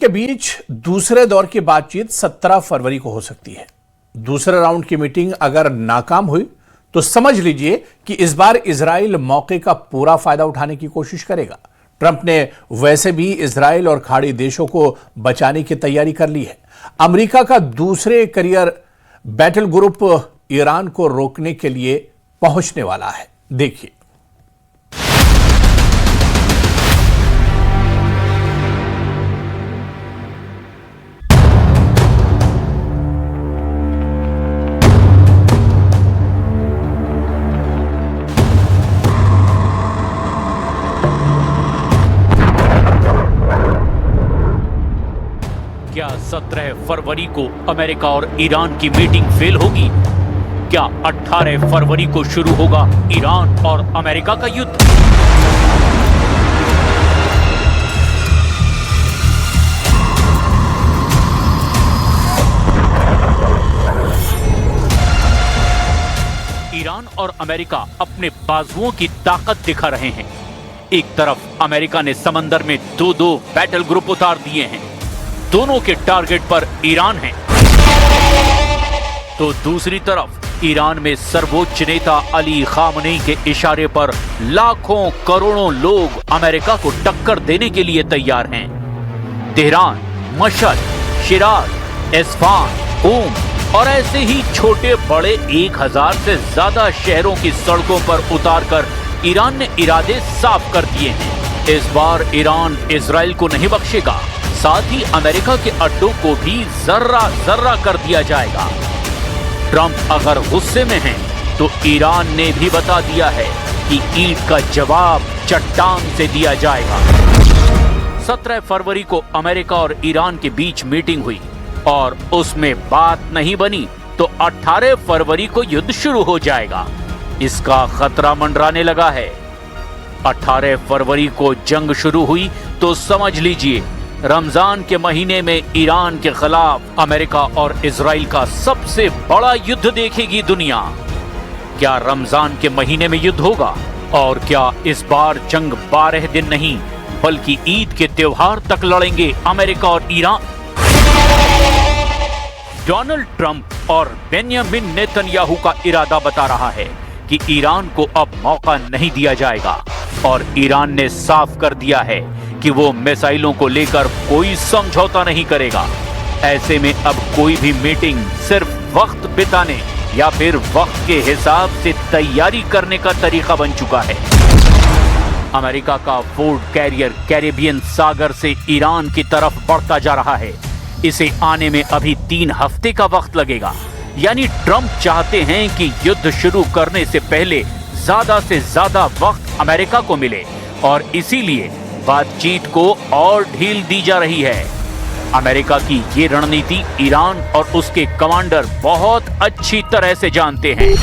के बीच दूसरे दौर की बातचीत 17 फरवरी को हो सकती है। दूसरे राउंड की मीटिंग अगर नाकाम हुई तो समझ लीजिए कि इस बार इजराइल मौके का पूरा फायदा उठाने की कोशिश करेगा। ट्रंप ने वैसे भी इजराइल और खाड़ी देशों को बचाने की तैयारी कर ली है। अमेरिका का दूसरे करियर बैटल ग्रुप ईरान को रोकने के लिए पहुंचने वाला है। देखिए, क्या 17 फरवरी को अमेरिका और ईरान की मीटिंग फेल होगी? क्या 18 फरवरी को शुरू होगा ईरान और अमेरिका का युद्ध? ईरान और अमेरिका अपने बाजुओं की ताकत दिखा रहे हैं। एक तरफ अमेरिका ने समंदर में दो बैटल ग्रुप उतार दिए हैं, दोनों के टारगेट पर ईरान है। तो दूसरी तरफ ईरान में सर्वोच्च नेता अली खामनेई के इशारे पर लाखों करोड़ों लोग अमेरिका को टक्कर देने के लिए तैयार हैं। तेहरान, मशहद, शिराज, इस्फहान, क़ूम और ऐसे ही छोटे बड़े 1000 से ज्यादा शहरों की सड़कों पर उतारकर ईरान ने इरादे साफ कर दिए हैं। इस बार ईरान इजराइल को नहीं बख्शेगा, साथ ही अमेरिका के अड्डों को भी जर्रा कर दिया जाएगा। ट्रंप अगर गुस्से में हैं, तो ईरान ने भी बता दिया है कि ईद का जवाब चट्टान से दिया जाएगा। 17 फरवरी को अमेरिका और ईरान के बीच मीटिंग हुई और उसमें बात नहीं बनी तो 18 फरवरी को युद्ध शुरू हो जाएगा। इसका खतरा मंडराने लगा है। 18 फरवरी को जंग शुरू हुई तो समझ लीजिए रमजान के महीने में ईरान के खिलाफ अमेरिका और इजराइल का सबसे बड़ा युद्ध देखेगी दुनिया। क्या रमजान के महीने में युद्ध होगा? और क्या इस बार जंग 12 दिन नहीं बल्कि ईद के त्योहार तक लड़ेंगे अमेरिका और ईरान? डोनाल्ड ट्रंप और बेंयामिन नेतन्याहू का इरादा बता रहा है कि ईरान को अब मौका नहीं दिया जाएगा और ईरान ने साफ कर दिया है कि वो मिसाइलों को लेकर कोई समझौता नहीं करेगा। ऐसे में अब कोई भी मीटिंग सिर्फ वक्त बिताने या फिर वक्त के हिसाब से तैयारी करने का तरीका बन चुका है। अमेरिका का फोर्ड कैरियर कैरेबियन सागर से ईरान की तरफ बढ़ता जा रहा है। इसे आने में अभी 3 हफ्ते का वक्त लगेगा। यानी ट्रंप चाहते हैं कि युद्ध शुरू करने से पहले ज्यादा से ज्यादा वक्त अमेरिका को मिले और इसीलिए बातचीत को और ढील दी जा रही है। अमेरिका की ये रणनीति ईरान और उसके कमांडर बहुत अच्छी तरह से जानते हैं।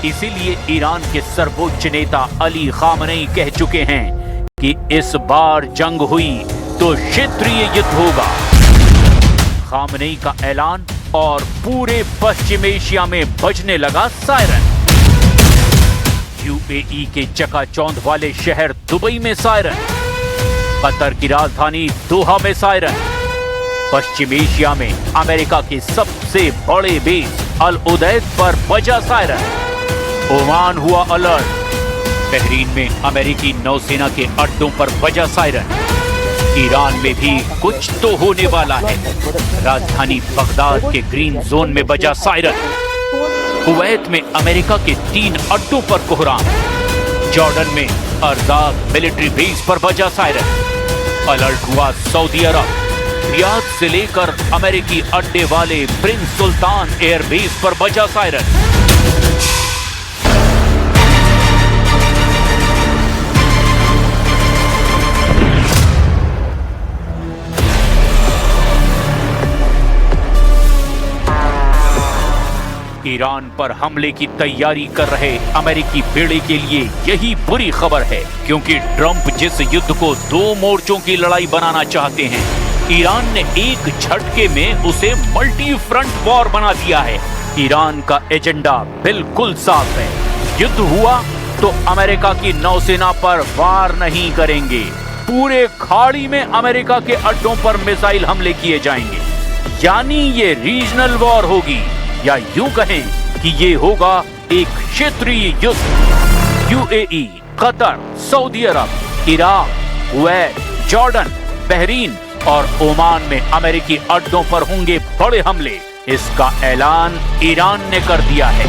इसीलिए ईरान के सर्वोच्च नेता अली खामनेई कह चुके हैं कि इस बार जंग हुई तो क्षेत्रीय युद्ध होगा। खामनेई का ऐलान और पूरे पश्चिम एशिया में बजने लगा सायरन। यूएई के चकाचौंध वाले शहर दुबई में सायरन, कतर की राजधानी दोहा में सायरन, पश्चिम एशिया में अमेरिका के सबसे बड़े बेस अल उदैद पर बजा सायरन, ओमान हुआ अलर्ट, बहरीन में अमेरिकी नौसेना के अड्डों पर बजा सायरन, ईरान में भी कुछ तो होने वाला है, राजधानी बगदाद के ग्रीन जोन में बजा सायरन, कुवैत में अमेरिका के 3 अड्डों पर कोहराम, जॉर्डन में अर्जाक मिलिट्री बेस पर बजा सायरन, अलर्ट हुआ सऊदी अरब, रियाद से लेकर अमेरिकी अड्डे वाले प्रिंस सुल्तान एयरबेस पर बजा सायरन। ईरान पर हमले की तैयारी कर रहे अमेरिकी बेड़े के लिए यही बुरी खबर है, क्योंकि ट्रंप जिस युद्ध को 2 मोर्चों की लड़ाई बनाना चाहते हैं ईरान ने एक झटके में उसे मल्टी फ्रंट वॉर बना दिया है। ईरान का एजेंडा बिल्कुल साफ है, युद्ध हुआ तो अमेरिका की नौसेना पर वार नहीं करेंगे, पूरे खाड़ी में अमेरिका के अड्डों पर मिसाइल हमले किए जाएंगे। यानी ये रीजनल वॉर होगी, या यूं कहें कि ये होगा एक क्षेत्रीय युद्ध। यूएई, कतर, सऊदी अरब, इराक, कुवैत, जॉर्डन, बहरीन और ओमान में अमेरिकी अड्डों पर होंगे बड़े हमले। इसका ऐलान ईरान ने कर दिया है।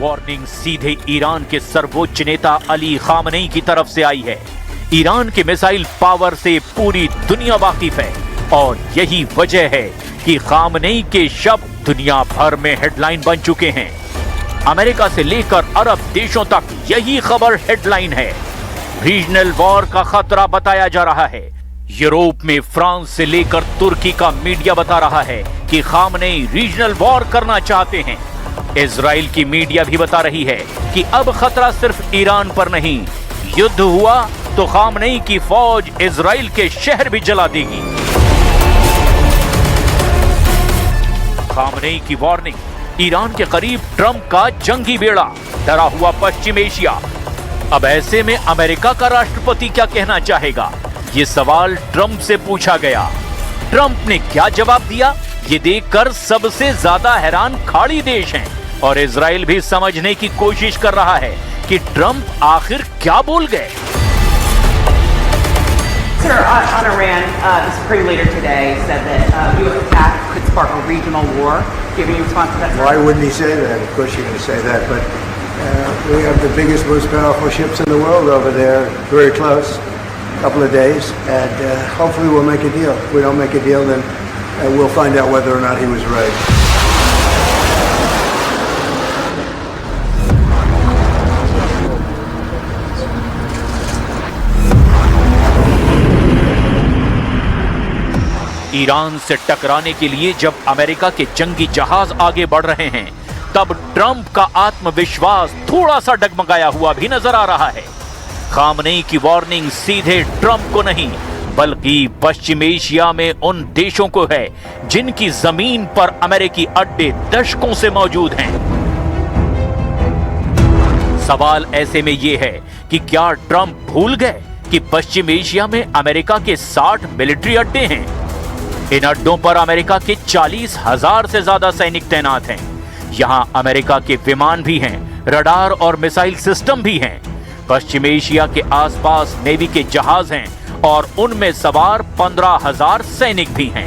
वार्निंग सीधे ईरान के सर्वोच्च नेता अली खामनेई की तरफ से आई है। ईरान के मिसाइल पावर से पूरी दुनिया वाकिफ है और यही वजह है कि खामनेई के शब्द दुनिया भर में हेडलाइन बन चुके हैं। अमेरिका से लेकर अरब देशों तक यही खबर हेडलाइन है। रीजनल वॉर का खतरा बताया जा रहा है। यूरोप में फ्रांस से लेकर तुर्की का मीडिया बता रहा है कि खामनेई रीजनल वॉर करना चाहते हैं। इजराइल की मीडिया भी बता रही है कि अब खतरा सिर्फ ईरान पर नहीं, युद्ध हुआ तो खामनेई की फौज इजराइल के शहर भी जला देगी। खामनेई की वार्निंग, ईरान के करीब ट्रंप का जंगी बेड़ा, डरा हुआ पश्चिम एशिया। अब ऐसे में अमेरिका का राष्ट्रपति क्या कहना चाहेगा, ये सवाल ट्रंप से पूछा गया। ट्रंप ने क्या जवाब दिया, ये देखकर सबसे ज्यादा हैरान खाड़ी देश हैं और इजराइल भी समझने की कोशिश कर रहा है कि ट्रंप आखिर क्या बोल गए। Sir, on Iran, the Supreme Leader today said that U.S. attack could spark a regional war. Do you have any response to that, sir? Why wouldn't he say that? Of course you're going to say that, but we have the biggest, most powerful ships in the world over there, very close, a couple of days, and hopefully we'll make a deal. If we don't make a deal, then we'll find out whether or not he was right. Iran से टकराने के लिए जब America के जंगी जहाज आगे बढ़ रहे हैं, तब ट्रंप का आत्मविश्वास थोड़ा सा डगमगाया हुआ भी नजर आ रहा है। खामनेई की वार्निंग सीधे ट्रंप को नहीं, बल्कि पश्चिम एशिया में उन देशों को है जिनकी जमीन पर अमेरिकी अड्डे दशकों से मौजूद हैं। सवाल ऐसे में यह है कि क्या ट्रंप भूल गए कि पश्चिम एशिया में अमेरिका के 60 मिलिट्री अड्डे हैं। इन अड्डों पर अमेरिका के 40,000 से ज्यादा सैनिक तैनात हैं। यहां अमेरिका के विमान भी हैं, रडार और मिसाइल सिस्टम भी हैं। पश्चिम एशिया के आसपास नेवी के जहाज हैं और उनमें सवार 15,000 सैनिक भी हैं।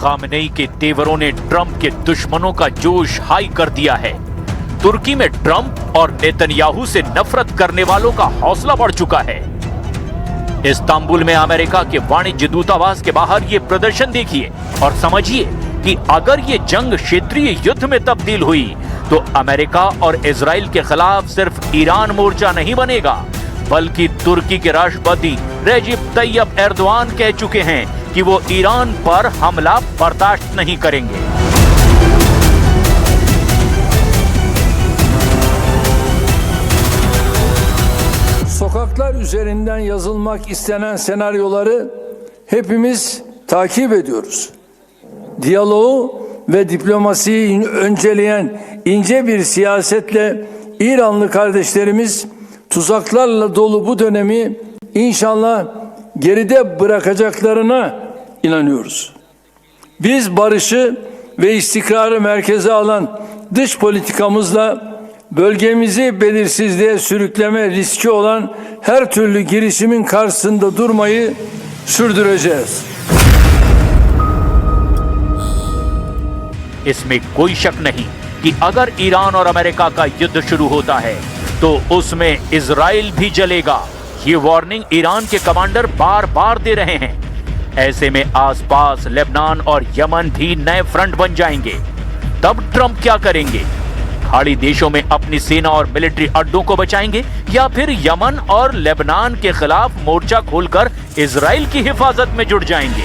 खामनेई के तेवरों ने ट्रंप के दुश्मनों का जोश हाई कर दिया है। तुर्की में ट्रंप और नेतन्याहू से नफरत करने वालों का हौसला बढ़ चुका है। इस्तांबुल में अमेरिका के वाणिज्य दूतावास के बाहर ये प्रदर्शन देखिए और समझिए कि अगर ये जंग क्षेत्रीय युद्ध में तब्दील हुई तो अमेरिका और इजराइल के खिलाफ सिर्फ ईरान मोर्चा नहीं बनेगा, बल्कि तुर्की के राष्ट्रपति रेजिप तैयब एर्दोआन कह चुके हैं कि वो ईरान पर हमला बर्दाश्त नहीं करेंगे। Sokaklar üzerinden yazılmak istenen senaryoları hepimiz takip ediyoruz. Diyaloğu ve diplomasiyi önceleyen ince bir siyasetle İranlı kardeşlerimiz tuzaklarla dolu bu dönemi inşallah geride bırakacaklarına inanıyoruz. Biz barışı ve istikrarı merkeze alan dış politikamızla bölgemizi belirsizliğe sürükleme riski olan her türlü girişimin karşısında durmayı sürdüreceğiz. इसमें कोई शक नहीं कि अगर Iran और America का युद्ध शुरू होता है तो उसमें इजराइल भी जलेगा। ये वार्निंग ईरान के कमांडर बार बार दे रहे हैं। ऐसे में आसपास लेबनान और यमन भी नए फ्रंट बन जाएंगे। तब ट्रंप क्या करेंगे? खाड़ी देशों में अपनी सेना और मिलिट्री अड्डों को बचाएंगे या फिर यमन और लेबनान के खिलाफ मोर्चा खोलकर इजराइल की हिफाजत में जुट जाएंगे?